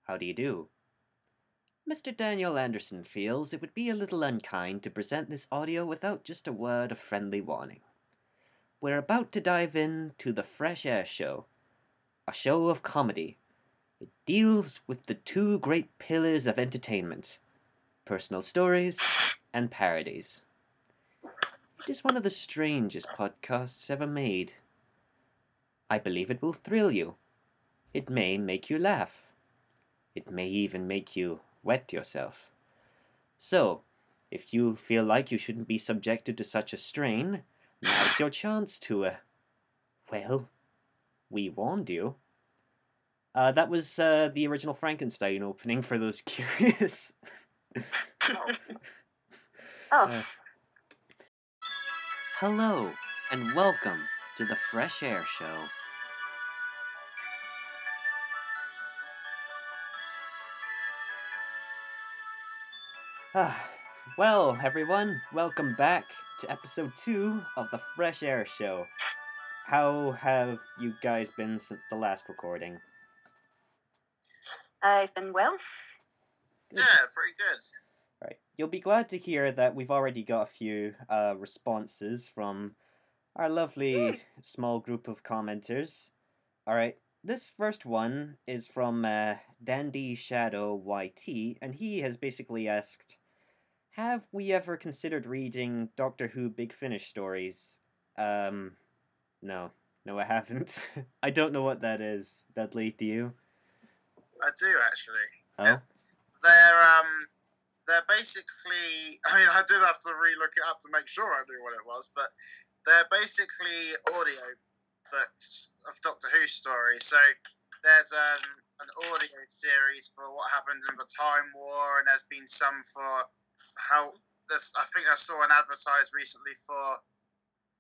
How do you do? Mr. Daniel Anderson feels it would be a little unkind to present this audio without just a word of friendly warning. We're about to dive into the Fresh Air Show, a show of comedy. It deals with the two great pillars of entertainment, personal stories and parodies. It is one of the strangest podcasts ever made. I believe it will thrill you. It may make you laugh. It may even make you wet yourself. So, if you feel like you shouldn't be subjected to such a strain, now's your chance to, well, we warned you. That was the original Frankenstein opening for those curious. Oh. Hello, and welcome to the Fresh Air Show. Well, everyone, welcome back to episode 2 of the Fresh Air Show. How have you guys been since the last recording? I've been well. Yeah, pretty good. Right. You'll be glad to hear that we've already got a few responses from our lovely small group of commenters. Alright, this first one is from Dandy Shadow YT, and he has basically asked, have we ever considered reading Doctor Who Big Finish stories? No, I haven't. I don't know what that is. Dudley, do you? I do actually. Oh? They're basically. I mean, I did have to re-look it up to make sure I knew what it was, but they're basically audio books of Doctor Who stories. So there's an audio series for what happened in the Time War, and there's been some for how this. I think I saw an advertised recently for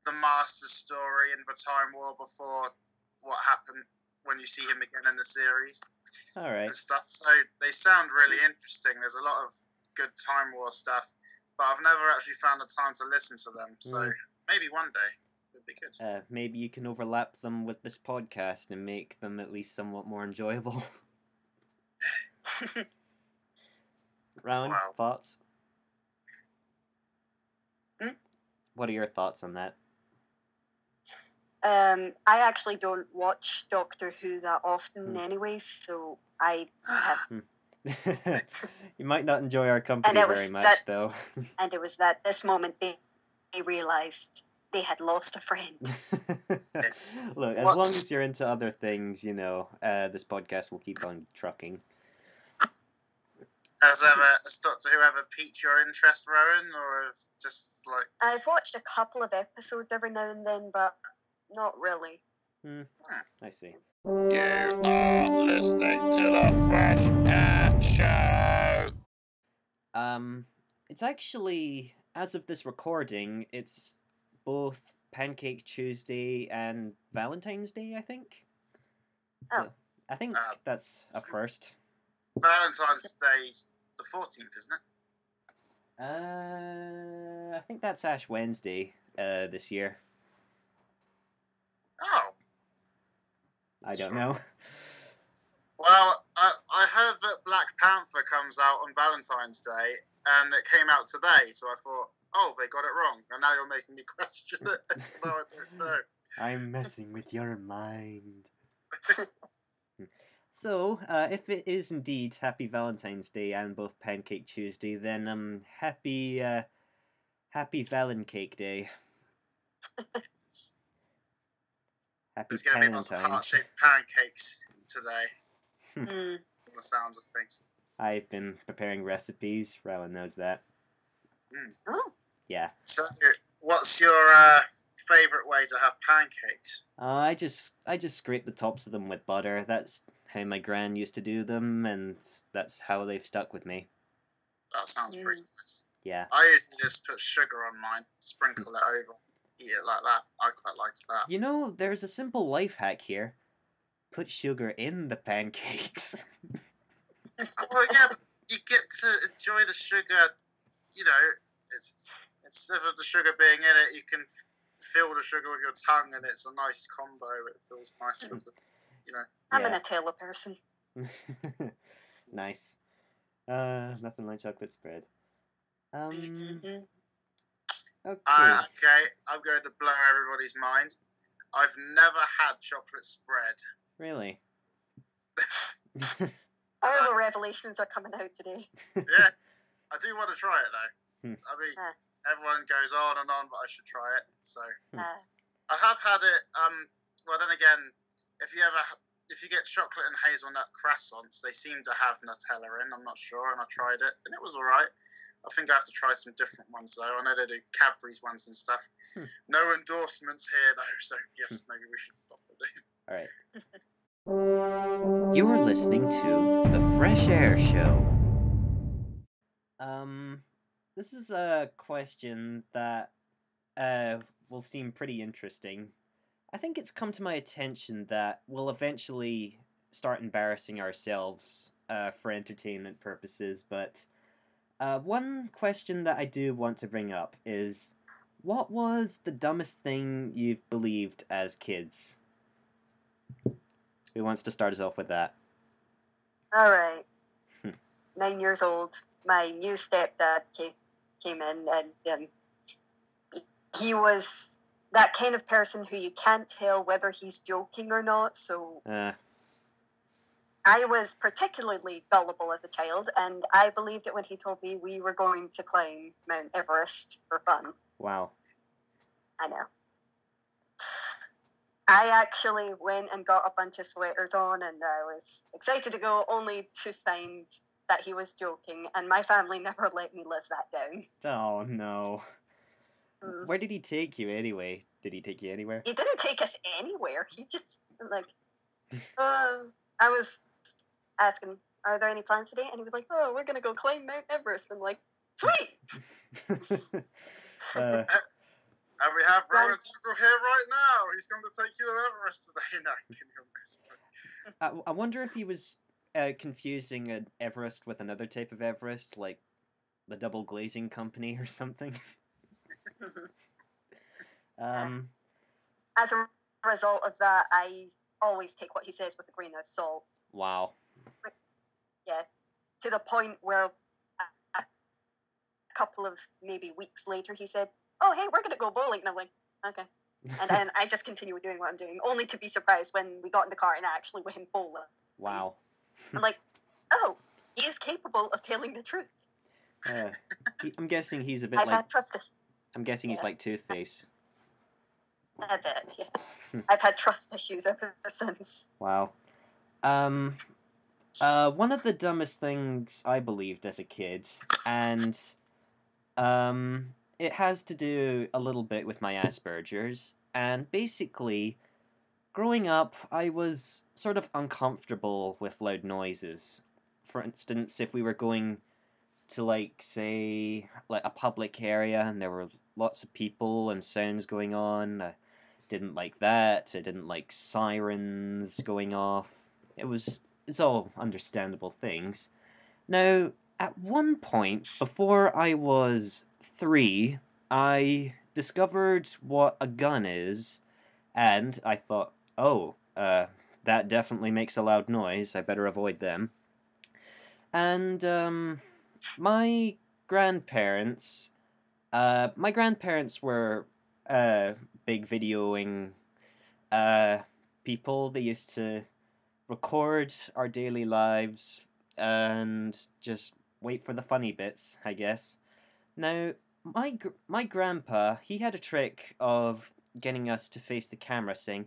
the Master's story in the Time War before what happened when you see him again in the series. All right. And stuff. So they sound really interesting. There's a lot of good Time War stuff, but I've never actually found the time to listen to them. So maybe one day it'd be good. Maybe you can overlap them with this podcast and make them at least somewhat more enjoyable. Rowan, Wow. thoughts? Hmm? What are your thoughts on that? I actually don't watch Doctor Who that often anyway, so I have... You might not enjoy our company very much, though. And it was at this moment they realised they had lost a friend. Look, as long as you're into other things, you know, this podcast will keep on trucking. Has Doctor Who ever piqued your interest, Rowan, or just like... I've watched a couple of episodes every now and then, but not really. I see. You are listening to the Fresh Air Show. It's actually, as of this recording, it's both Pancake Tuesday and Valentine's Day, I think. So, I think that's a first. Valentine's Day's the 14th, isn't it? I think that's Ash Wednesday, this year. Oh. I don't know. Well, I heard that Black Panther comes out on Valentine's Day, and it came out today, so I thought, oh, they got it wrong, and now you're making me question it, so now I don't know. I'm messing with your mind. So, if it is indeed Happy Valentine's Day and both Pancake Tuesday, then happy Valencake Day. Happy There's going to be lots of heart-shaped pancakes today. From the sounds of things. I've been preparing recipes. Rowan knows that. Oh. Yeah. So, what's your favourite way to have pancakes? I just scrape the tops of them with butter. That's how my gran used to do them, and that's how they've stuck with me. That sounds pretty nice. Yeah. I usually just put sugar on mine, sprinkle it over, eat it like that. I quite like that. You know, there's a simple life hack here. Put sugar in the pancakes. Well, yeah, but you get to enjoy the sugar. You know, it's instead of the sugar being in it, you can feel the sugar with your tongue, and it's a nice combo. It feels nice with the, you know. I'm a Nutella person. Nice. Nothing like chocolate spread. Mhm. Okay. Okay, I'm going to blow everybody's mind. I've never had chocolate spread. Really? All the revelations are coming out today. Yeah, I do want to try it though. Hmm. I mean, Ah. everyone goes on and on, but I should try it. So Uh, I have had it. Well, then again, if you get chocolate and hazelnut croissants, they seem to have Nutella in. I'm not sure, and I tried it, and it was all right. I think I have to try some different ones though. I know they do Cadbury's ones and stuff. No endorsements here though, so yes, maybe we should stop it. All right. You're listening to the Fresh Air Show. This is a question that will seem pretty interesting. I think it's come to my attention that we'll eventually start embarrassing ourselves for entertainment purposes, but one question that I do want to bring up is, what was the dumbest thing you've believed as kids? Who wants to start us off with that? all right. 9 years old. My new stepdad came in, and he was that kind of person who you can't tell whether he's joking or not. So I was particularly gullible as a child, and I believed it when he told me we were going to climb Mount Everest for fun. Wow. I know. I actually went and got a bunch of sweaters on, and I was excited to go, only to find that he was joking, and my family never let me live that down. Oh, no. Where did he take you anyway? Did he take you anywhere? He didn't take us anywhere. He just, I was asking, are there any plans today? And he was like, oh, we're going to go climb Mount Everest. I'm like, sweet! And we have Rowan Tingle here right now. He's going to take you to Everest today. No, I wonder if he was confusing an Everest with another type of Everest, like the Double Glazing Company or something. As a result of that, I always take what he says with a grain of salt. Wow. Yeah, to the point where a couple of maybe weeks later he said, oh, hey, we're going to go bowling. And I'm like, okay. And then I just continue doing what I'm doing, only to be surprised when we got in the car and I actually went bowling. Wow. I'm like, oh, he is capable of telling the truth. I'm guessing he's a bit I've had trust issues. I'm guessing he's like Toothface. A bit, yeah. I've had trust issues ever since. Wow. One of the dumbest things I believed as a kid, and it has to do a little bit with my Asperger's, and basically, growing up, I was sort of uncomfortable with loud noises. For instance, if we were going to, like, say, like a public area and there were lots of people and sounds going on, I didn't like that. I didn't like sirens going off. It's all understandable things. Now, at one point, before I was 3, I discovered what a gun is, and I thought, oh, that definitely makes a loud noise, I better avoid them. And, my grandparents were, big videoing, people. They used to record our daily lives and just wait for the funny bits, I guess. Now, my grandpa, he had a trick of getting us to face the camera, saying,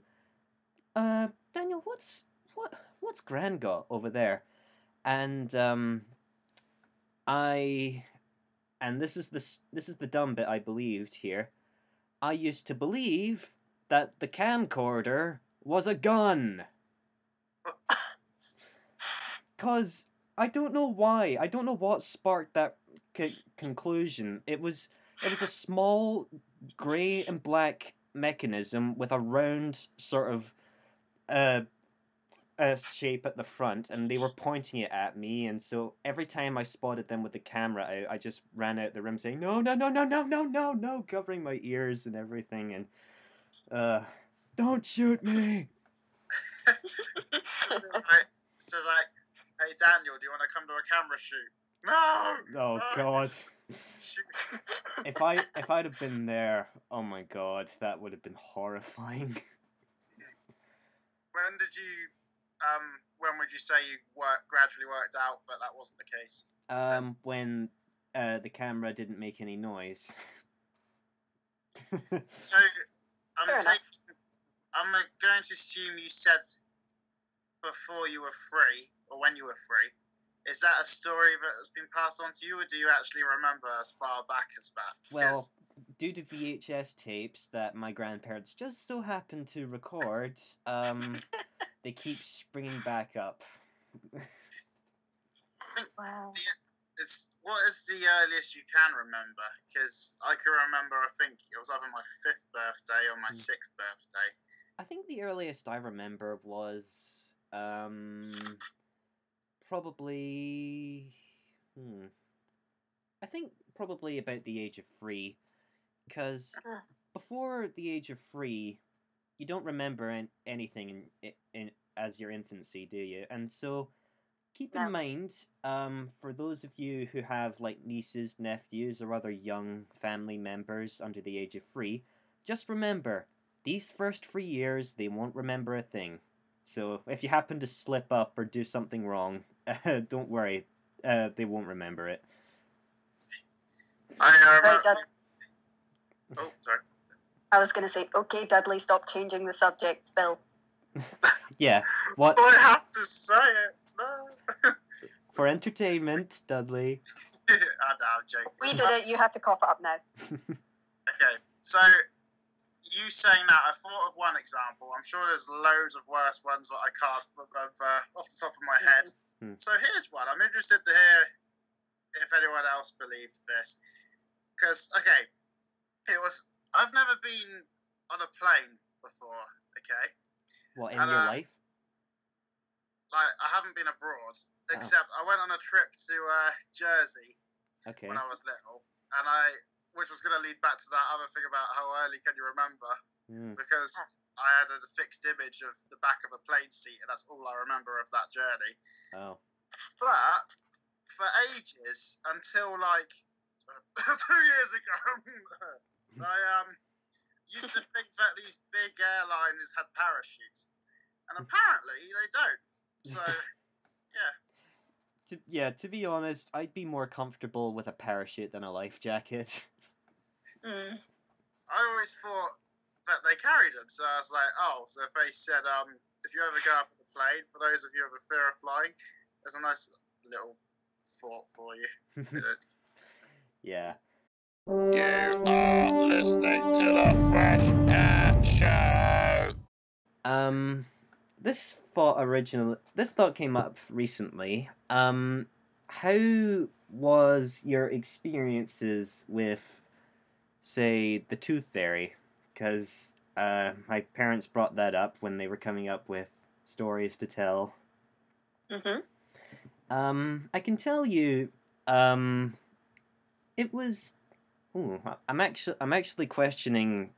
Daniel, what's Gran got over there? And this is the dumb bit I believed here. I used to believe that the camcorder was a gun. 'Cause I don't know why. I don't know what sparked that conclusion. It was a small grey and black mechanism with a round sort of shape at the front, and they were pointing it at me, and so every time I spotted them with the camera out, I just ran out the room saying, no, no, no, no, no, no, no, no, covering my ears and everything, and, don't shoot me! So, Hey Daniel, do you want to come to a camera shoot? No. Oh no. God. Shoot. If I'd have been there, oh my God, that would have been horrifying. When would you say you gradually worked out that that wasn't the case? When the camera didn't make any noise. So I'm going to assume you said before you were free, or when you were free. Is that a story that has been passed on to you, or do you actually remember as far back as that? Well, due to VHS tapes that my grandparents just so happened to record, they keep springing back up. Wow. What is the earliest you can remember? Because I can remember, I think it was either my 5th birthday or my 6th birthday. I think the earliest I remember was probably I think probably about the age of 3, because before the age of 3 you don't remember anything in as your infancy, do you? And so keep in mind, for those of you who have like nieces, nephews, or other young family members under the age of 3, just remember, these first 3 years, they won't remember a thing. So if you happen to slip up or do something wrong, don't worry, they won't remember it. Right, Dad. Oh, sorry. I was going to say, okay, Dudley, stop changing the subject, Bill. Yeah, what? I have to say it. No. For entertainment, Dudley. I know, I'm joking. We did it, you have to cough it up now. Okay, so you saying that, I thought of one example. I'm sure there's loads of worse ones that I can't remember off the top of my head. So here's one. I'm interested to hear if anyone else believed this. Because, okay, I've never been on a plane before, okay? What, in your life? Like, I haven't been abroad, except I went on a trip to Jersey when I was little, and which was going to lead back to that other thing about how early can you remember, because I had a fixed image of the back of a plane seat, and that's all I remember of that journey. Oh. But for ages, until like 2 years ago, I used to think that these big airliners had parachutes, and apparently they don't. So, yeah. To be honest, I'd be more comfortable with a parachute than a life jacket. I always thought that they carried them, so I was like, oh, so if they said, if you ever go up on a plane, for those of you who have a fear of flying, there's a nice little thought for you. Yeah. You are listening to the Fresh Air Show. This thought came up recently. How was your experiences with, say, the tooth fairy? Because my parents brought that up when they were coming up with stories to tell. I can tell you, it was. Ooh, I'm actually questioning.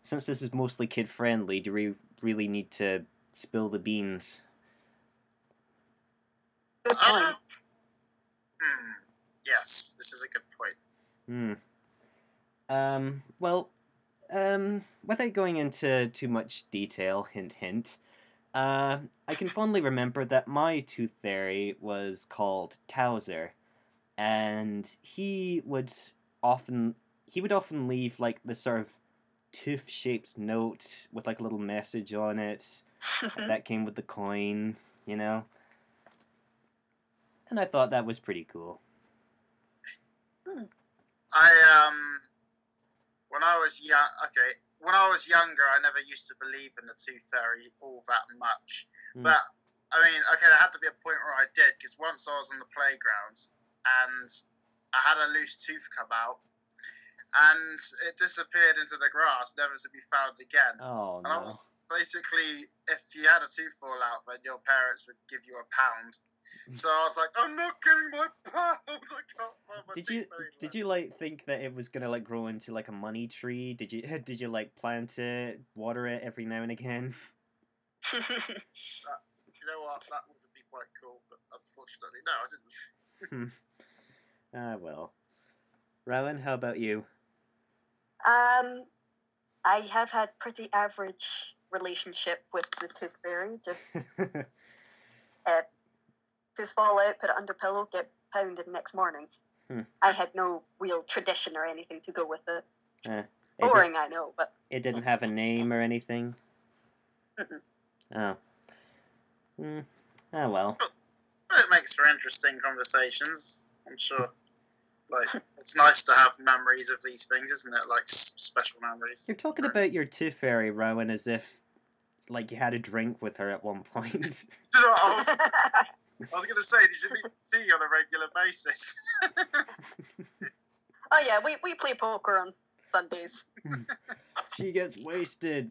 Since this is mostly kid friendly, do we really need to spill the beans? Good point. Yes, this is a good point. Well, without going into too much detail, hint, hint, I can fondly remember that my tooth fairy was called Towser, and he would often leave like this sort of tooth-shaped note with like a little message on it that came with the coin, and I thought that was pretty cool. When I was younger, I never used to believe in the tooth fairy all that much. But I mean, okay, there had to be a point where I did, because once I was on the playground and I had a loose tooth come out, and it disappeared into the grass, never to be found again. Oh, no. And I was basically, if you had a tooth fall out, then your parents would give you £1. So I was like, I'm not getting my £1. I can't find my tooth anymore. Did you like think that it was gonna like grow into like a money tree? Did you like plant it, water it every now and again? You know what? That would be quite cool. But unfortunately. No, I didn't. Ah, well. Rowan, how about you? I have had pretty average relationship with the tooth fairy. Just tooth fall out, put it under pillow, get pounded next morning. I had no real tradition or anything to go with it. Boring, I know, but it didn't have a name or anything. Oh. Oh well. But it makes for interesting conversations, I'm sure. Like, it's nice to have memories of these things, isn't it? Like, special memories. You're talking about your tooth fairy, Rowan, as if, like, you had a drink with her at one point. I was going to say, did you see on a regular basis? Oh yeah, we play poker on Sundays. She gets wasted.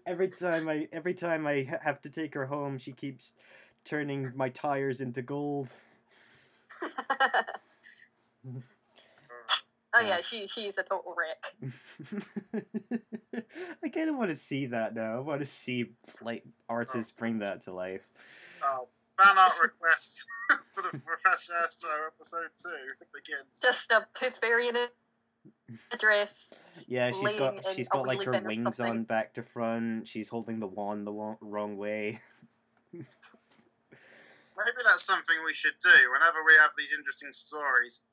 Every time I have to take her home, she keeps turning my tires into gold. Oh yeah, she's a total wreck. I kind of want to see that now. I want to see like artists bring that to life. Oh, fan art requests for the Fresh Air Show episode 2 begins. Just a tooth fairy in a dress. Yeah, she's got like her wings something on back to front. She's holding the wand the wrong way. Maybe that's something we should do. Whenever we have these interesting stories,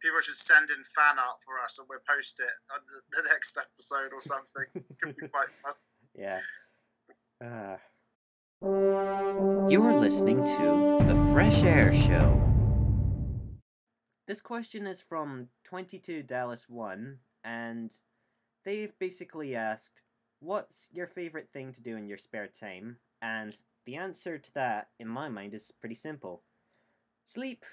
people should send in fan art for us and we'll post it on the next episode or something. It could be quite fun. Yeah. You're listening to The Fresh Air Show. This question is from 22 Dallas 1, and they've basically asked, what's your favorite thing to do in your spare time? And the answer to that, in my mind, is pretty simple. Sleep,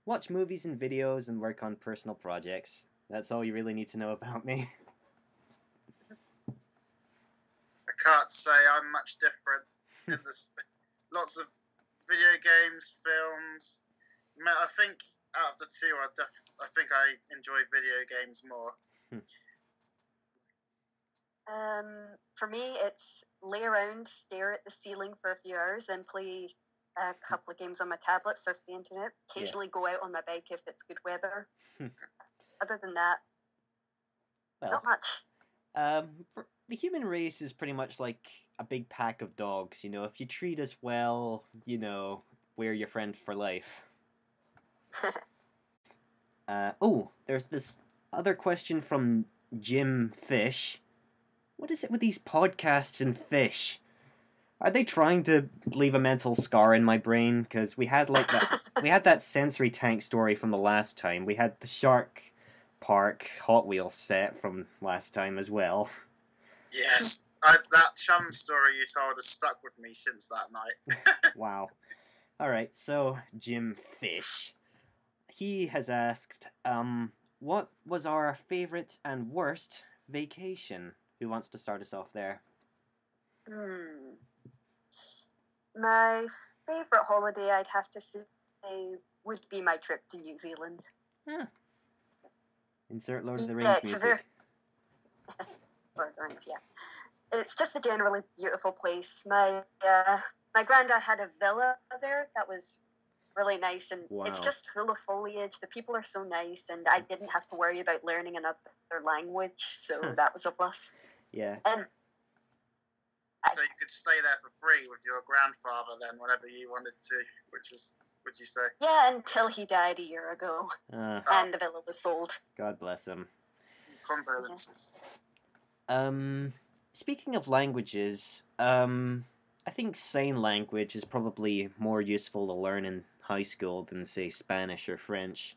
watch movies and videos, and work on personal projects. That's all you really need to know about me. I can't say I'm much different. In this, lots of video games, films. I think out of the two, I think I enjoy video games more. For me, it's lay around, stare at the ceiling for a few hours, and play a couple of games on my tablet, surf the internet. Occasionally go out on my bike if it's good weather. Other than that, not much. The human race is pretty much like a big pack of dogs. You know, if you treat us well, you know, we're your friend for life. There's this other question from Jim Fish. What is it with these podcasts and fish? Are they trying to leave a mental scar in my brain? Because we had like that sensory tank story from the last time. We had the Shark Park Hot Wheels set from last time as well. Yes, that chum story you told has stuck with me since that night. Wow. All right, so Jim Fish, he has asked, what was our favorite and worst vacation? Who wants to start us off there? My favorite holiday, I'd have to say, would be my trip to New Zealand. Insert Lord of the Rings music. Lord of the Rings, yeah. It's just a generally beautiful place. My granddad had a villa there that was really nice, and it's just full of foliage. The people are so nice, and I didn't have to worry about learning another language, so that was a plus. Yeah. So you could stay there for free with your grandfather then, whenever you wanted to, which is, would you say? Yeah, until he died a year ago, and the villa was sold. God bless him. Condolences. Speaking of languages, I think sign language is probably more useful to learn in high school than, say, Spanish or French.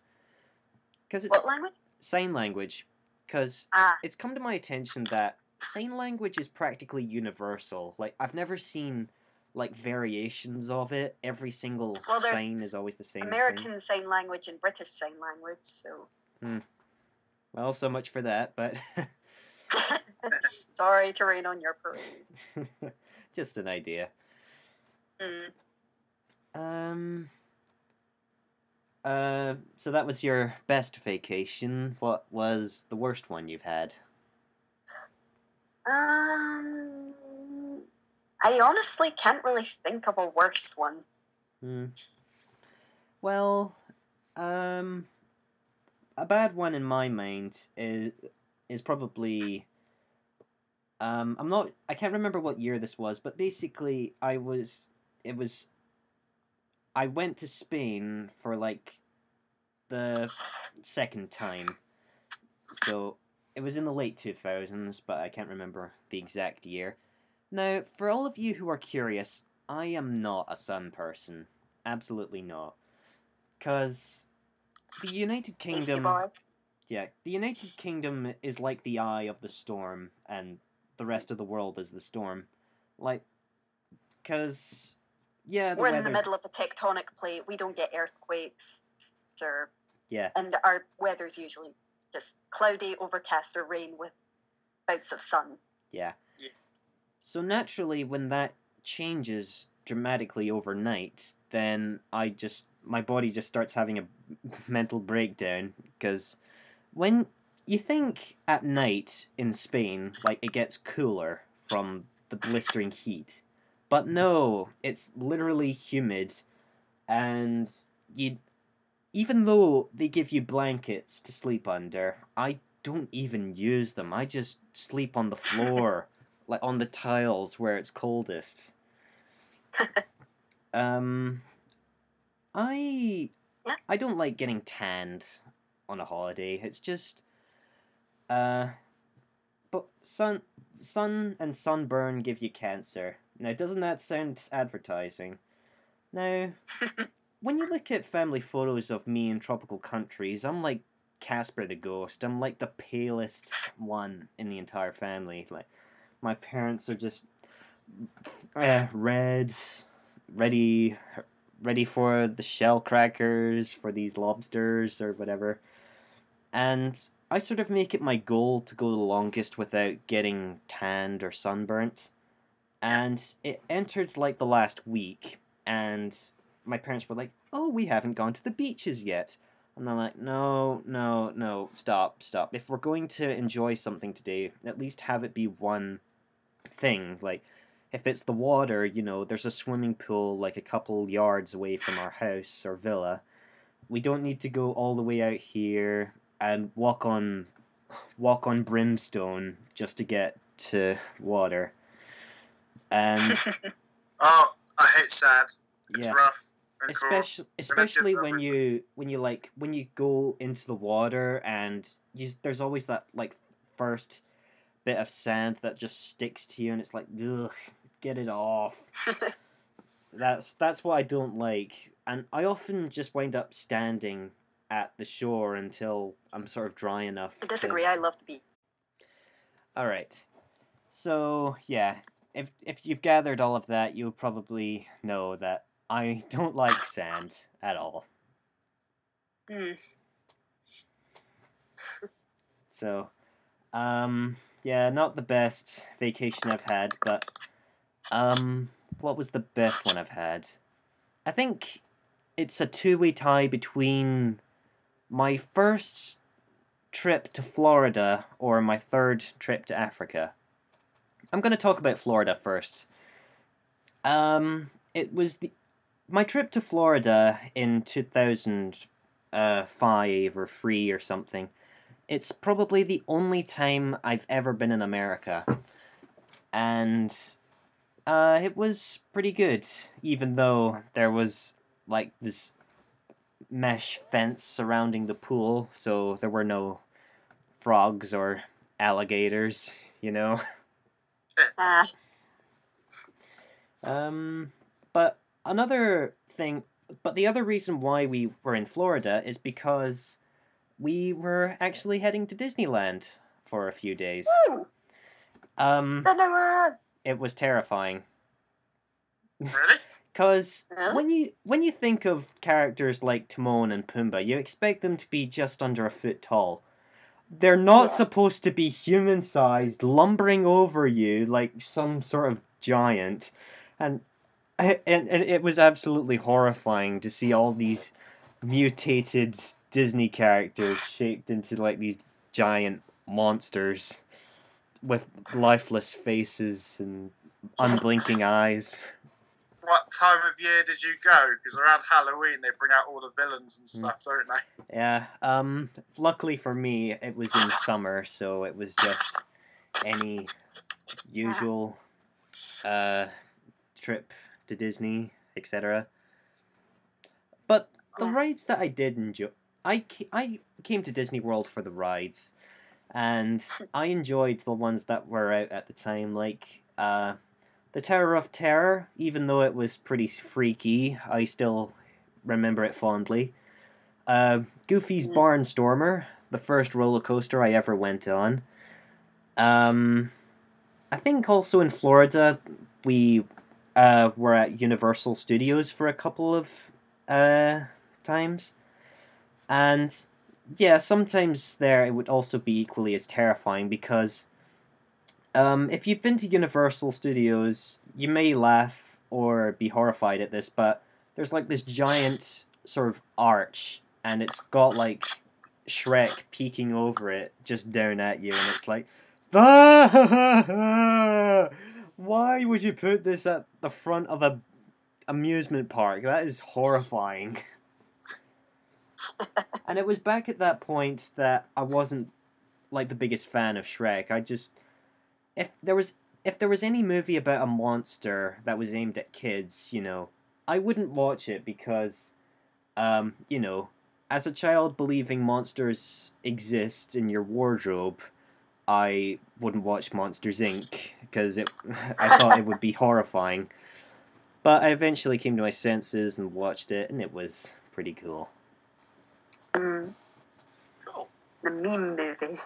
What language? Sign language. Because it's come to my attention that sign language is practically universal. Like, I've never seen, like, variations of it. Every single sign is always the same American Sign Language and British Sign Language, so... Well, so much for that, but... Sorry to rain on your parade. Just an idea. So that was your best vacation. What was the worst one you've had? I honestly can't really think of a worst one. Well, a bad one in my mind is probably I can't remember what year this was, but basically I went to Spain for like the second time. So it was in the late 2000s, but I can't remember the exact year. Now, for all of you who are curious, I am not a sun person. Absolutely not. Because the United Kingdom... Yeah, the United Kingdom is like the eye of the storm, and the rest of the world is the storm. Like, because, yeah, we're in the middle of a tectonic plate. We don't get earthquakes, or yeah, and our weather's usually just cloudy, overcast, or rain with bouts of sun. Yeah. So naturally, when that changes dramatically overnight, then my body just starts having a mental breakdown, because when you think at night in Spain, like, it gets cooler from the blistering heat, but no, it's literally humid, and even though they give you blankets to sleep under, I don't even use them. I just sleep on the floor, like on the tiles where it's coldest. I don't like getting tanned on a holiday. It's just but sun and sunburn give you cancer. Now, doesn't that sound advertising? Now, when you look at family photos of me in tropical countries, I'm like Casper the Ghost. I'm like the palest one in the entire family. Like, my parents are just red, ready for the shell crackers, for these lobsters or whatever. And I sort of make it my goal to go the longest without getting tanned or sunburnt. And it entered like the last week, and my parents were like, "Oh, we haven't gone to the beaches yet." And I'm like, no, stop. If we're going to enjoy something today, at least have it be one thing. Like, if it's the water, you know, there's a swimming pool like a couple yards away from our house or villa. We don't need to go all the way out here and walk on brimstone just to get to water. And oh, I hate sand. It's rough. Especially when you go into the water and there's always that like first bit of sand that just sticks to you, and it's like, ugh, get it off. That's what I don't like, and I often just wind up standing at the shore until I'm sort of dry enough. I disagree. I love the beach. All right, so yeah, if you've gathered all of that, you'll probably know that I don't like sand at all. So, yeah, not the best vacation I've had, but, what was the best one I've had? I think it's a two-way tie between my first trip to Florida or my third trip to Africa. I'm going to talk about Florida first. It was my trip to Florida in 2005 or 3 or something. It's probably the only time I've ever been in America. And it was pretty good, even though there was like this mesh fence surrounding the pool, so there were no frogs or alligators, you know. But the other reason why we were in Florida is because we were actually heading to Disneyland for a few days. It was terrifying. Really? Because when you think of characters like Timon and Pumbaa, you expect them to be just under a foot tall. They're not supposed to be human-sized, lumbering over you like some sort of giant. And it was absolutely horrifying to see all these mutated Disney characters shaped into like these giant monsters with lifeless faces and unblinking eyes. what time of year did you go? Because around Halloween they bring out all the villains and stuff, don't they? Yeah. Luckily for me, it was in summer, so it was just any usual trip to Disney, etc. But the rides that I did enjoy, I came to Disney World for the rides, and I enjoyed the ones that were out at the time, like the Tower of Terror. Even though it was pretty freaky, I still remember it fondly. Goofy's Barnstormer, the first roller coaster I ever went on. I think also in Florida we were at Universal Studios for a couple of times, and yeah, sometimes there it would also be equally as terrifying because if you've been to Universal Studios, you may laugh or be horrified at this, but there's like this giant sort of arch, and it's got like Shrek peeking over it, just down at you, and it's like, why would you put this at the front of a amusement park? That is horrifying. And it was back at that point that I wasn't like the biggest fan of Shrek. I just, if there was any movie about a monster that was aimed at kids, you know, I wouldn't watch it because, you know, as a child believing monsters exist in your wardrobe, I wouldn't watch Monsters, Inc. because I thought it would be horrifying. But I eventually came to my senses and watched it, and it was pretty cool. Cool. The meme movie.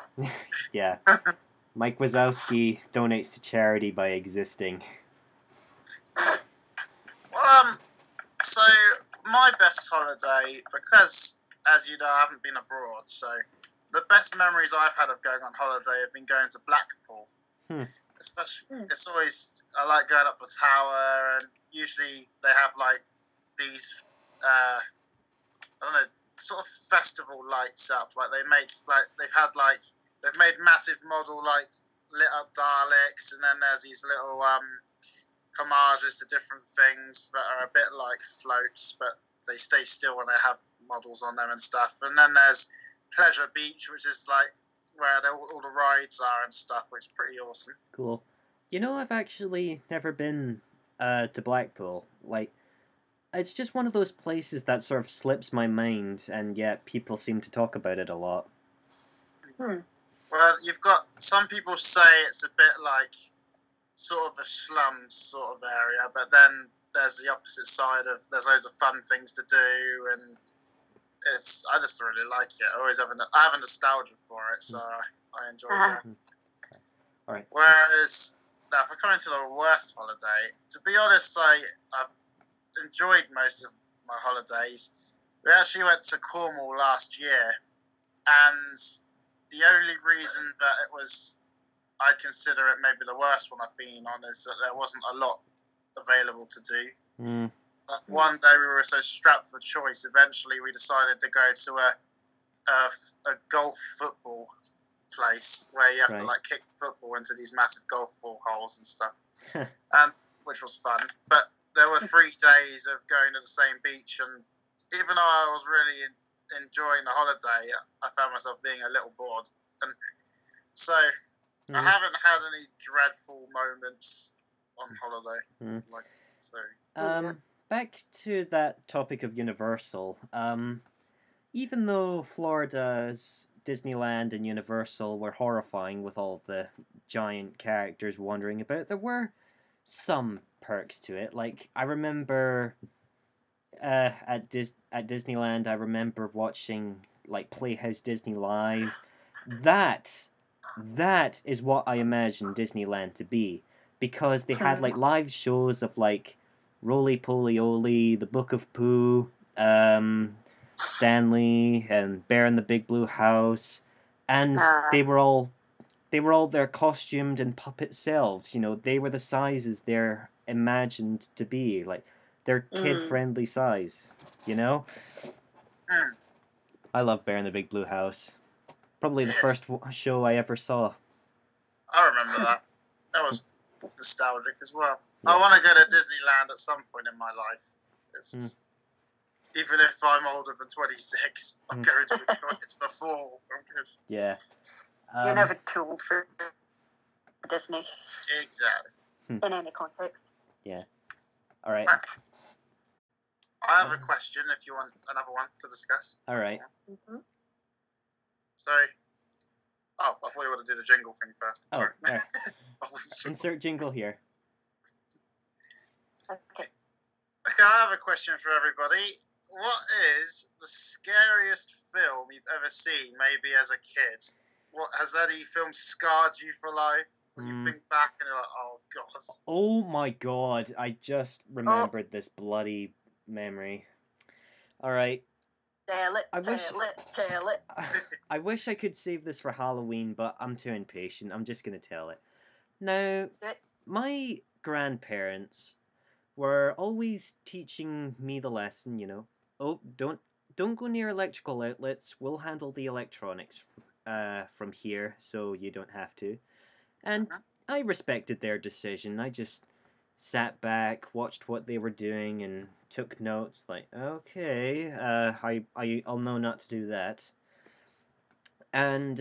Yeah. Mike Wazowski donates to charity by existing. Well, so my best holiday, because as you know, I haven't been abroad, so the best memories I've had of going on holiday have been going to Blackpool. Especially, it's always, I like going up the tower, and usually they have like these, I don't know, sort of festival lights up. Like they've made massive model like lit up Daleks, and then there's these little homages to different things that are a bit like floats, but they stay still when they have models on them and stuff. And then there's Pleasure Beach, which is like where all the rides are and stuff, which is pretty awesome. Cool. You know, I've actually never been to Blackpool. Like, it's just one of those places that sort of slips my mind, and yet people seem to talk about it a lot. Well, you've got, some people say it's a bit like sort of a slums sort of area, but then there's the opposite side of, there's loads of fun things to do, and I just really like it. I have a nostalgia for it, so I enjoy it. All right. Whereas, now if we're coming to the worst holiday, to be honest, I've enjoyed most of my holidays. We actually went to Cornwall last year, and the only reason that I'd consider it maybe the worst one I've been on is that there wasn't a lot available to do. But one day we were so strapped for choice, eventually we decided to go to a golf football place where you have to like kick football into these massive golf ball holes and stuff, and which was fun. But there were 3 days of going to the same beach, and even though I was really enjoying the holiday, I found myself being a little bored, and so I haven't had any dreadful moments on holiday. Like, so. Back to that topic of Universal. Even though Florida's Disneyland and Universal were horrifying with all the giant characters wandering about, there were some perks to it. Like, I remember at Disneyland, I remember watching like Playhouse Disney Live. That is what I imagined Disneyland to be, because they had like live shows of like Roly Poly Oly, The Book of Pooh, Stanley, and Bear in the Big Blue House, and they were all their costumed and puppet selves. You know, they were the sizes they're imagined to be, like their kid-friendly size. You know, I love Bear in the Big Blue House. Probably the first show I ever saw. I remember that. That was nostalgic as well. I want to go to Disneyland at some point in my life. Even if I'm older than 26, I'm going to enjoy it to the full. I'm good. Yeah. You're never too old for Disney. Exactly. In any context. Yeah. All right. I have a question if you want another one to discuss. All right. Mm-hmm. Sorry. Oh, I thought you wanted to do the jingle thing first. Oh, Sorry. right. Insert jingle here. Okay. Okay, I have a question for everybody. What is the scariest film you've ever seen, maybe as a kid? What has any film scarred you for life? When you think back and you're like, oh god. Oh my god, I just remembered this bloody memory. Alright. Tell it. I wish I could save this for Halloween, but I'm too impatient. I'm just gonna tell it. Now, my grandparents were always teaching me the lesson, you know. Oh, don't go near electrical outlets. We'll handle the electronics from here, so you don't have to. And I respected their decision. I just sat back, watched what they were doing, and took notes. Like, okay, I'll know not to do that. And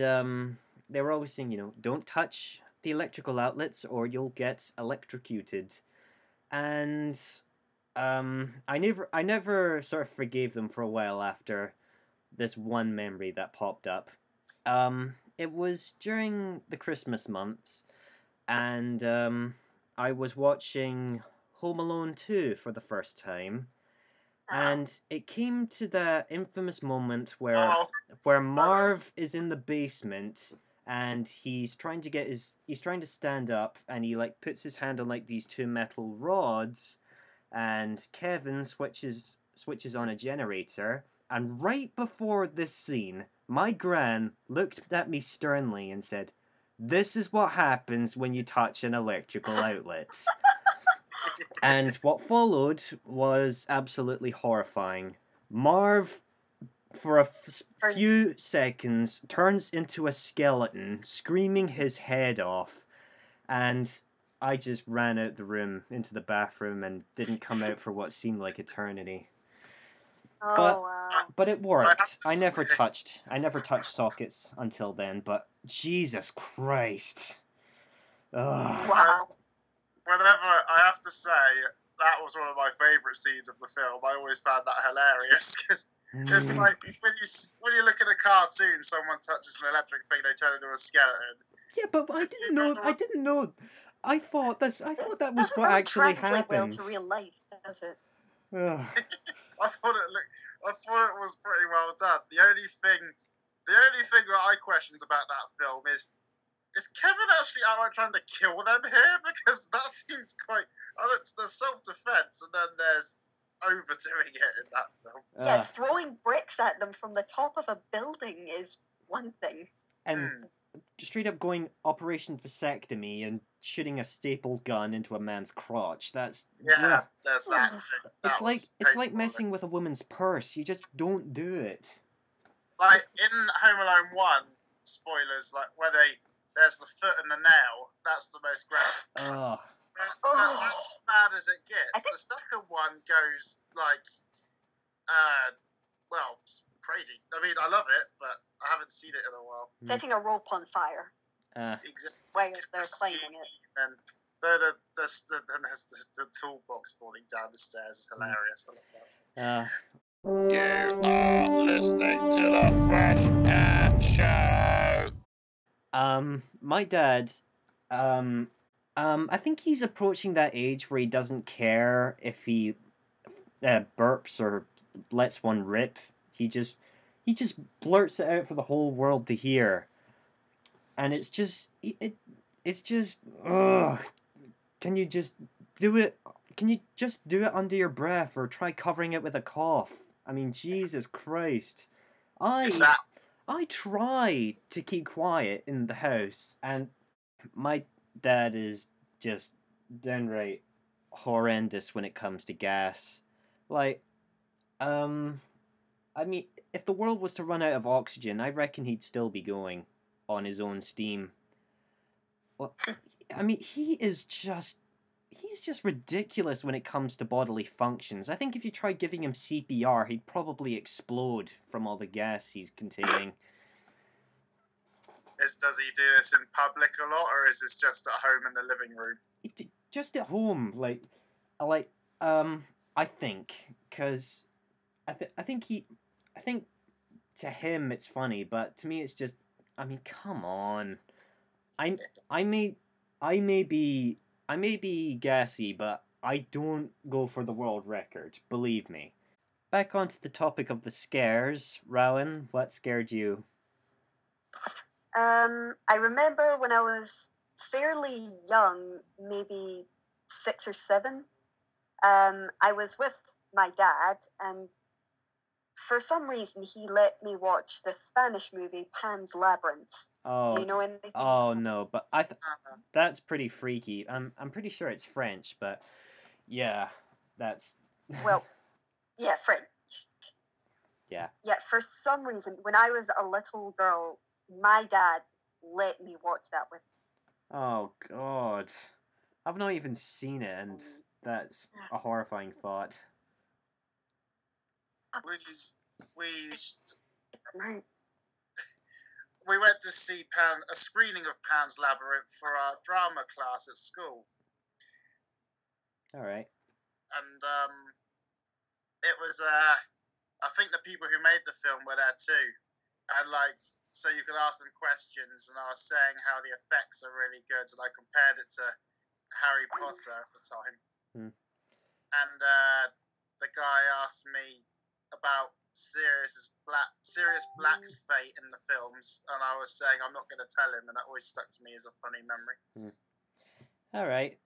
they were always saying, you know, don't touch the electrical outlets or you'll get electrocuted. And I never sort of forgave them for a while after this one memory that popped up. It was during the Christmas months, and I was watching Home Alone 2 for the first time, and it came to the infamous moment where Marv is in the basement and he's trying to stand up, and he like puts his hand on like these two metal rods, and Kevin switches on a generator, and right before this scene, my gran looked at me sternly and said, "This is what happens when you touch an electrical outlet." And what followed was absolutely horrifying. Marv, for a few seconds, turns into a skeleton, screaming his head off, and I just ran out the room into the bathroom and didn't come out for what seemed like eternity. But it worked. I never touched sockets until then, but Jesus Christ. Ugh. Wow. Whenever, I have to say, that was one of my favourite scenes of the film. I always found that hilarious, because it's like, when you look at a cartoon, someone touches an electric thing, they turn into a skeleton. Yeah, but I didn't know. I thought that was what actually happened. Well to real life, does it? I thought it was pretty well done. The only thing that I questioned about that film is Kevin actually outright trying to kill them here? Because that seems quite... there's self-defense, and then there's overdoing it in that film. Yeah, throwing bricks at them from the top of a building is one thing. And straight up going Operation Vasectomy and shooting a staple gun into a man's crotch. That's... Yeah, there's that too. It's like messing with a woman's purse. You just don't do it. Like, in Home Alone 1, spoilers, like, where there's the foot and the nail, that's the most graphic. That's as bad as it gets. The second one goes, like, crazy. I mean, I love it, but I haven't seen it in a while. Setting a rope on fire. Exactly. While they're claiming it. And then there's the toolbox falling down the stairs is hilarious. I love that. You are listening to the Fresh Air Show. My dad, I think he's approaching that age where he doesn't care if he burps or lets one rip. He just blurts it out for the whole world to hear. And it's just, ugh. Can you just do it? Can you just do it under your breath or try covering it with a cough? I mean, Jesus Christ. I try to keep quiet in the house, and my dad is just downright horrendous when it comes to gas. Like, I mean, if the world was to run out of oxygen, I reckon he'd still be going on his own steam. Well, I mean, he is just he's just ridiculous when it comes to bodily functions. I think if you tried giving him CPR, he'd probably explode from all the gas he's containing. Does he do this in public a lot, or is this just at home in the living room? Just at home, I think, because I think to him it's funny, but to me it's just, I mean, come on. I may be gassy, but I don't go for the world record, believe me. Back onto the topic of the scares, Rowan, what scared you? I remember when I was fairly young, maybe 6 or 7, I was with my dad, and for some reason he let me watch the Spanish movie Pan's Labyrinth. Oh, do you know anything? Oh no, but that's pretty freaky. I'm pretty sure it's French, but yeah, that's well, yeah, French. Yeah. Yeah, for some reason, when I was a little girl, my dad let me watch that with me. Oh God, I've not even seen it, and that's a horrifying thought. We went to see a screening of Pan's Labyrinth for our drama class at school. All right. And it was I think the people who made the film were there too, and so you could ask them questions, and I was saying how the effects are really good, and I compared it to Harry Potter at the time. And the guy asked me about Sirius Black's fate in the films, and I was saying I'm not going to tell him, and that always stuck to me as a funny memory. All right.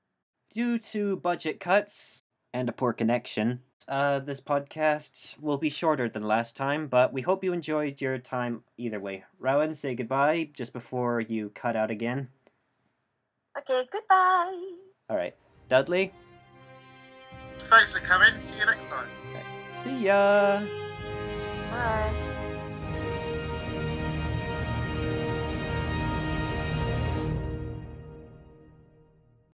Due to budget cuts and a poor connection, this podcast will be shorter than last time, but we hope you enjoyed your time either way. Rowan, say goodbye just before you cut out again. Okay, goodbye. All right. Dudley? Thanks for coming. See you next time. Right. See ya. Bye.